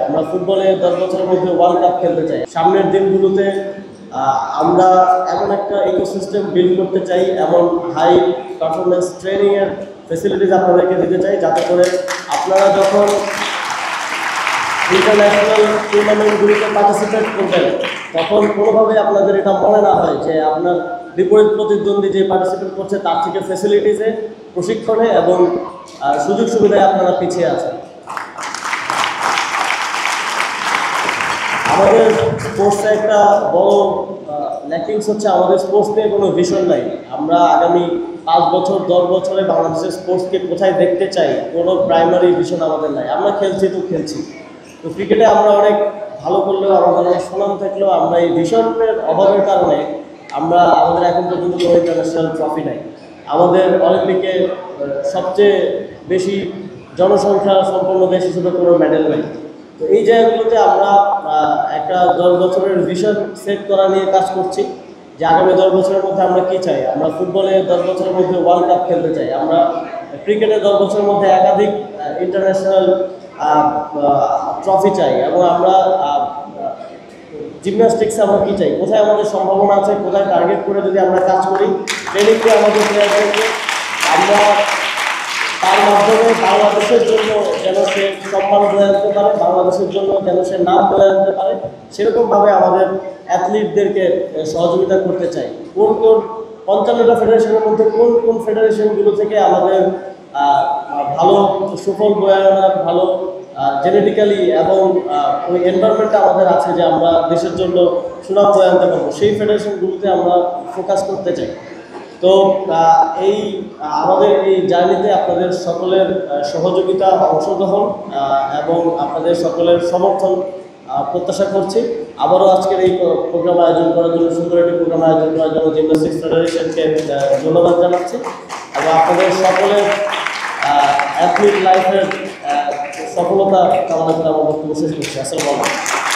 আমরা ফুটবলে 10 বছরের মধ্যে ওয়ার্ল্ড কাপ খেলতে চাই। সামনের দিনগুলোতে আমরা এমন একটা ইকোসিস্টেম বিল্ড করতে চাই, এমন হাই পারফরমেন্স ট্রেনিংয়ের ফেসিলিটিস আপনাদেরকে দিতে চাই, যাতে করে আপনারা যখন ইন্টারন্যাশনাল টুর্নামেন্টগুলিতে পার্টিসিপেট করবেন তখন কোনোভাবে আপনাদের এটা মনে না হয় যে আপনার বিপরীত প্রতিদ্বন্দ্বী যে পার্টিসিপেট করছে তার থেকে ফেসিলিটিসে, প্রশিক্ষণে এবং সুযোগ সুবিধায় আপনারা পিছিয়ে আছেন। আমাদের স্পোর্টসে একটা বড় ল্যাকিংস হচ্ছে আমাদের স্পোর্টস নিয়ে কোনো ভিশন নাই। আমরা আগামী 5 বছর 10 বছরে বাংলাদেশের স্পোর্টসকে কোথায় দেখতে চাই, কোনো প্রাইমারি ভিশন আমাদের নাই। আমরা খেলছি তো খেলছি, তো ক্রিকেটে আমরা অনেক ভালো করলেও, আমাদের অনেক সুনাম থাকলেও আমরা এই ভিশনের অভাবের কারণে আমাদের এখন পর্যন্ত কোনো ইন্টারন্যাশনাল ট্রফি নাই। আমাদের অলিম্পিকে সবচেয়ে বেশি জনসংখ্যা সম্পন্ন দেশ হিসেবে কোনো মেডেল নেই। তো এই জায়গাগুলোতে আমরা একটা 10 বছরের ভিশন সেট করা নিয়ে কাজ করছি যে আগামী 10 বছরের মধ্যে আমরা কী চাই। আমরা ফুটবলে 10 বছরের মধ্যে ওয়ার্ল্ড কাপ খেলতে চাই, আমরা ক্রিকেটে 10 বছরের মধ্যে একাধিক ইন্টারন্যাশনাল ট্রফি চাই, এবং আমরা জিমন্যাস্টিক্সে আমরা কী চাই, কোথায় আমাদের সম্ভাবনা আছে, কোথায় টার্গেট করে যদি আমরা কাজ করি, ট্রেনিংকে আমাদের প্লেয়ারদেরকে আমরা তার মাধ্যমে বাংলাদেশের জন্য যেন সে সম্মান বয়ে আনতে পারে, বাংলাদেশের জন্য যেন সে নাম বয়ে আনতে পারে, সেরকমভাবে আমাদের অ্যাথলিটদেরকে সহযোগিতা করতে চাই। কোন 55টা ফেডারেশনের মধ্যে কোন ফেডারেশনগুলো থেকে আমাদের ভালো সুফল বয়ে আনার, ভালো জেনেটিক্যালি এবং ওই এনভায়রনমেন্টটা আমাদের আছে যে আমরা দেশের জন্য সুনাম বয়ে আনতে পারবো, সেই ফেডারেশনগুলোতে আমরা ফোকাস করতে চাই। তো আমাদের এই জার্নিতে আপনাদের সকলের সহযোগিতা, অংশগ্রহণ এবং আপনাদের সকলের সমর্থন প্রত্যাশা করছি। আবারও আজকের এই প্রোগ্রাম আয়োজন করার জন্য, সুন্দর একটি প্রোগ্রাম আয়োজন করার জন্য জিমন্যাস্টিক্স ফেডারেশনকে ধন্যবাদ জানাচ্ছি, এবং আপনাদের সকলের অ্যাথলিট লাইফের সফলতা কামনা করে আমার বক্তব্য শেষ করছি। আসসালামু আলাইকুম।